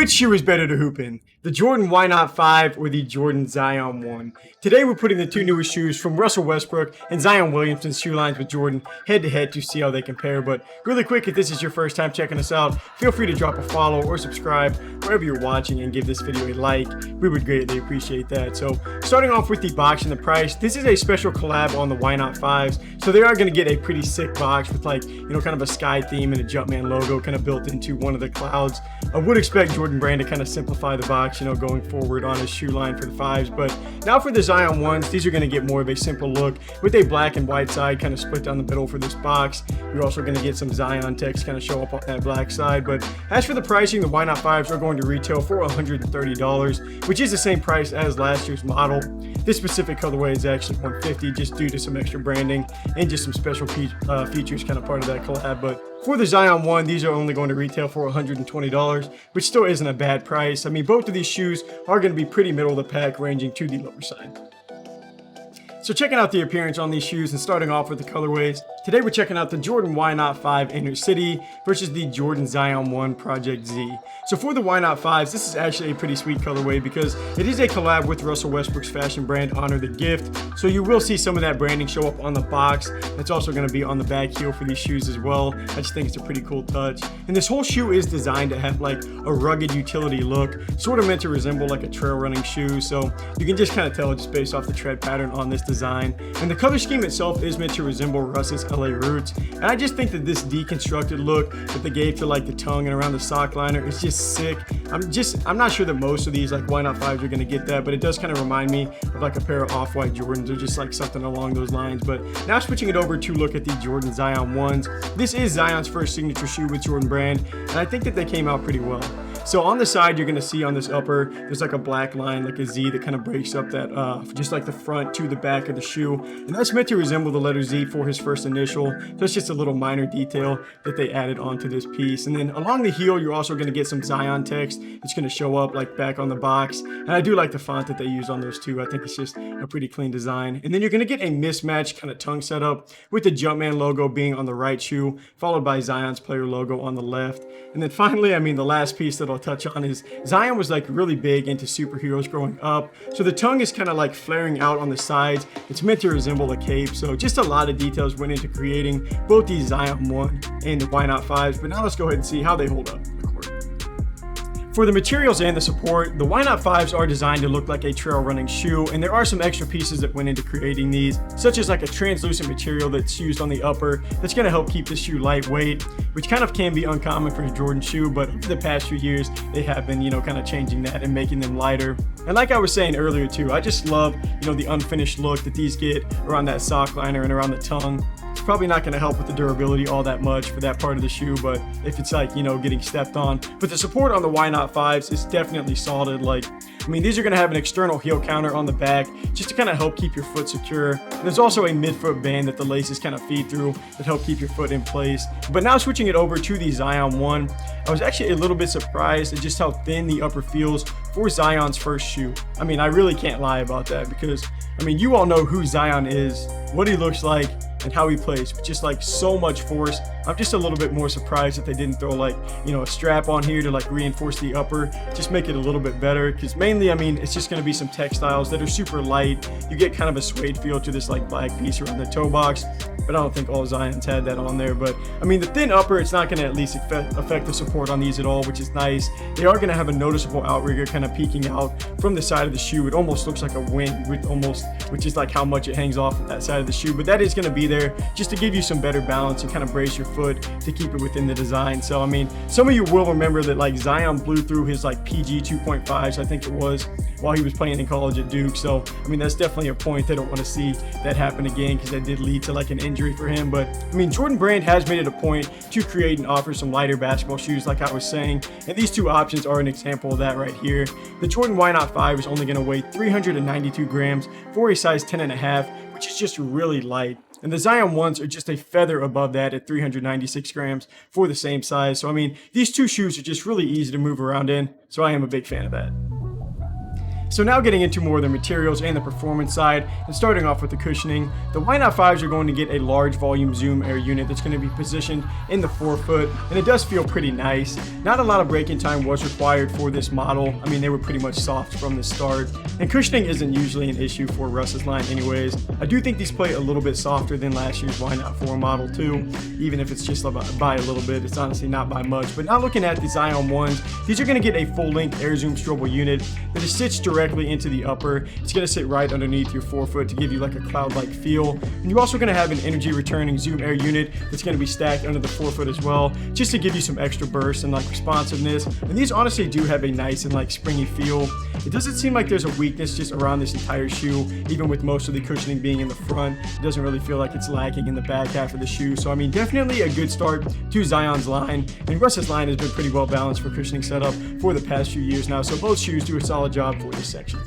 Which shoe is better to hoop in? The Jordan Why Not 5 or the Jordan Zion 1? Today we're putting the two newest shoes from Russell Westbrook and Zion Williamson's shoe lines with Jordan head to head to see how they compare. But really quick, if this is your first time checking us out, feel free to drop a follow or subscribe wherever you're watching and give this video a like. We would greatly appreciate that. So starting off with the box and the price, this is a special collab on the Why Not 5s. So they are going to get a pretty sick box with kind of a sky theme and a Jumpman logo kind of built into one of the clouds. I would expect Jordan Brand to kind of simplify the box, going forward on his shoe line for the 5s. But now for the Zion 1s, these are going to get more of a simple look with a black and white side kind of split down the middle for this box. You're also going to get some Zion text kind of show up on that black side. But as for the pricing, the Why Not 5s are going to retail for $130, which is the same price as last year's model. This specific colorway is actually $150 just due to some extra branding and just some special features kind of part of that collab. But for the Zion 1, these are only going to retail for $120, which still isn't a bad price. I mean, both of these shoes are going to be pretty middle of the pack, ranging to the lower side. So checking out the appearance on these shoes and starting off with the colorways, today we're checking out the Jordan Why Not 5 Inner City versus the Jordan Zion 1 Project Z. So for the Why Not 5s, this is actually a pretty sweet colorway because it is a collab with Russell Westbrook's fashion brand Honor the Gift. So you will see some of that branding show up on the box. It's also going to be on the back heel for these shoes as well. I just think it's a pretty cool touch. And this whole shoe is designed to have like a rugged utility look, sort of meant to resemble like a trail running shoe. So you can just kind of tell just based off the tread pattern on this design. And the color scheme itself is meant to resemble Russ's LA roots. And I just think that this deconstructed look that they gave to like the tongue and around the sock liner is just sick. I'm not sure that most of these like Why Not 5s are going to get that, but it does kind of remind me of like a pair of off-white Jordans or just like something along those lines. But now switching it over to look at the Jordan Zion 1s. This is Zion's first signature shoe with Jordan Brand, and I think that they came out pretty well. So on the side, you're going to see on this upper, there's like a black line, like a Z that kind of breaks up that, just like the front to the back of the shoe. And that's meant to resemble the letter Z for his first initial. So it's just a little minor detail that they added onto this piece. And then along the heel, you're also going to get some Zion text. It's going to show up like back on the box. And I do like the font that they use on those two. I think it's just a pretty clean design. And then you're going to get a mismatched kind of tongue setup with the Jumpman logo being on the right shoe, followed by Zion's player logo on the left. And then finally, the last piece that I'll touch on is Zion was like really big into superheroes growing up. So the tongue is kind of like flaring out on the sides. It's meant to resemble a cape. So just a lot of details went into creating both the Zion 1 and the Why Not 5s. But now let's go ahead and see how they hold up. For the materials and the support, the Why Not 5s are designed to look like a trail running shoe, and there are some extra pieces that went into creating these, such as like a translucent material that's used on the upper that's going to help keep the shoe lightweight, which kind of can be uncommon for a Jordan shoe, but over the past few years, they have been, kind of changing that and making them lighter. And like I was saying earlier too, I just love, the unfinished look that these get around that sock liner and around the tongue. It's probably not going to help with the durability all that much for that part of the shoe, but if it's like, getting stepped on. But the support on the Why Not 5s is definitely solid. These are going to have an external heel counter on the back just to kind of help keep your foot secure. And there's also a midfoot band that the laces kind of feed through that help keep your foot in place. But now switching it over to the Zion 1, I was actually a little bit surprised at just how thin the upper feels for Zion's first shoe. I really can't lie about that because, you all know who Zion is, what he looks like, and how he plays with just like so much force. I'm just a little bit more surprised that they didn't throw a strap on here to like reinforce the upper, just make it a little bit better, because mainly it's just going to be some textiles that are super light. You get kind of a suede feel to this like black piece around the toe box, but I don't think all Zion's had that on there. But the thin upper, it's not going to at least affect the support on these at all, which is nice. They are going to have a noticeable outrigger kind of peeking out from the side of the shoe. It almost looks like a wing, which is like how much it hangs off of that side of the shoe, but that is going to be there just to give you some better balance and kind of brace your foot to keep it within the design. So some of you will remember that like Zion blew through his like PG 2.5s, I think it was, while he was playing in college at Duke. So that's definitely a point they don't want to see that happen again, because that did lead to like an injury for him. But Jordan Brand has made it a point to create and offer some lighter basketball shoes, like I was saying, and these two options are an example of that right here. The Jordan Why Not 5 is only going to weigh 392 grams for a size 10.5, which is just really light. And the Zion 1s are just a feather above that at 396 grams for the same size. So these two shoes are just really easy to move around in. So I am a big fan of that. So now getting into more of the materials and the performance side, and starting off with the cushioning, the Why Not 5s are going to get a large volume zoom air unit that's going to be positioned in the forefoot, and it does feel pretty nice. Not a lot of braking time was required for this model. I mean, they were pretty much soft from the start, and cushioning isn't usually an issue for Russ's line anyways. I do think these play a little bit softer than last year's Why Not 4 model too, even if it's just by a little bit. It's honestly not by much. But now looking at the Zion 1s, these are going to get a full-length air zoom strobel unit that is stitched directly into the upper. It's going to sit right underneath your forefoot to give you like a cloud-like feel. And you're also going to have an energy returning zoom air unit that's going to be stacked under the forefoot as well, just to give you some extra burst and like responsiveness. And these honestly do have a nice and like springy feel. It doesn't seem like there's a weakness just around this entire shoe, even with most of the cushioning being in the front. It doesn't really feel like it's lacking in the back half of the shoe. So I mean, definitely a good start to Zion's line. And Russ's line has been pretty well balanced for cushioning setup for the past few years now. So both shoes do a solid job for this section.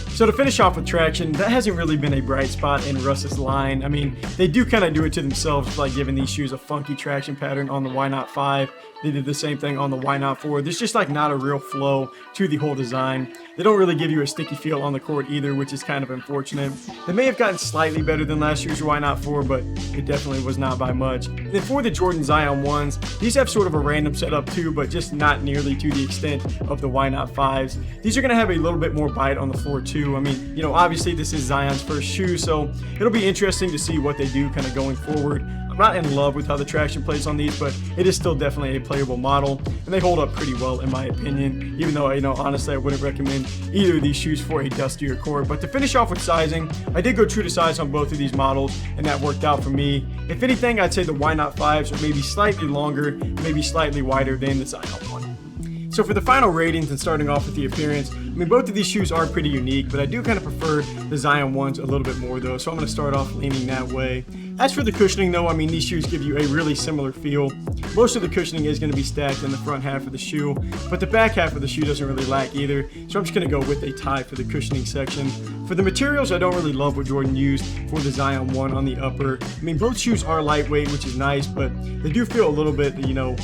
So to finish off with traction, that hasn't really been a bright spot in Russ's line. I mean, they do kind of do it to themselves, like giving these shoes a funky traction pattern on the Why Not 5. They did the same thing on the Why Not 4. There's just like not a real flow to the whole design. They don't really give you a sticky feel on the court either, which is kind of unfortunate. They may have gotten slightly better than last year's Why Not 4, but it definitely was not by much. And then for the Jordan Zion 1s, these have sort of a random setup too, but just not nearly to the extent of the Why Not 5s. These are going to have a little bit more bite on the floor too. I mean, you know, obviously this is Zion's first shoe, so it'll be interesting to see what they do kind of going forward. I'm not in love with how the traction plays on these, but it is still definitely a playable model, and they hold up pretty well in my opinion, even though, you know, honestly I wouldn't recommend either of these shoes for a dustier court. But to finish off with sizing, I did go true to size on both of these models, and that worked out for me. If anything, I'd say the Why Not 5s are maybe slightly longer, maybe slightly wider than the Zion 1. So for the final ratings and starting off with the appearance, I mean, both of these shoes are pretty unique, but I do kind of prefer the Zion 1s a little bit more though, so I'm going to start off leaning that way. As for the cushioning though, I mean, these shoes give you a really similar feel. Most of the cushioning is going to be stacked in the front half of the shoe, but the back half of the shoe doesn't really lack either, so I'm just going to go with a tie for the cushioning section. For the materials, I don't really love what Jordan used for the Zion 1 on the upper. I mean, both shoes are lightweight, which is nice, but they do feel a little bit, you know,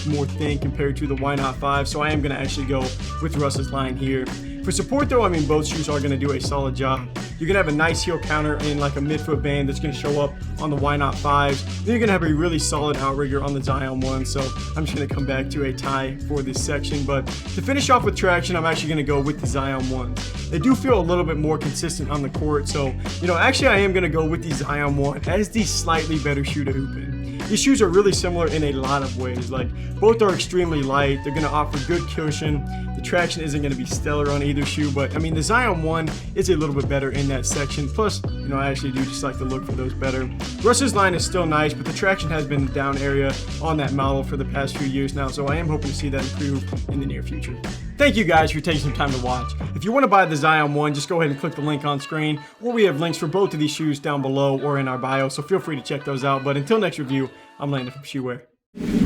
more thin compared to the Why Not 5, so I am going to actually go with Russ's line here. For support though, I mean, both shoes are going to do a solid job. You're going to have a nice heel counter and like a midfoot band that's going to show up on the Why Not 5s. Then you're going to have a really solid outrigger on the Zion 1, so I'm just going to come back to a tie for this section. But to finish off with traction, I'm actually going to go with the Zion 1s. They do feel a little bit more consistent on the court, so, you know, actually I am going to go with the Zion 1 as the slightly better shoe to hoop in. These shoes are really similar in a lot of ways. Like, both are extremely light. They're going to offer good cushion. The traction isn't going to be stellar on either shoe, but I mean, the Zion 1 is a little bit better in that section. Plus, you know, I actually do just like to look for those better. Russ's line is still nice, but the traction has been the down area on that model for the past few years now, so I am hoping to see that improve in the near future. Thank you guys for taking some time to watch. If you want to buy the Zion 1, just go ahead and click the link on screen, or we have links for both of these shoes down below or in our bio, so feel free to check those out. But until next review, I'm Landon from Shoewear.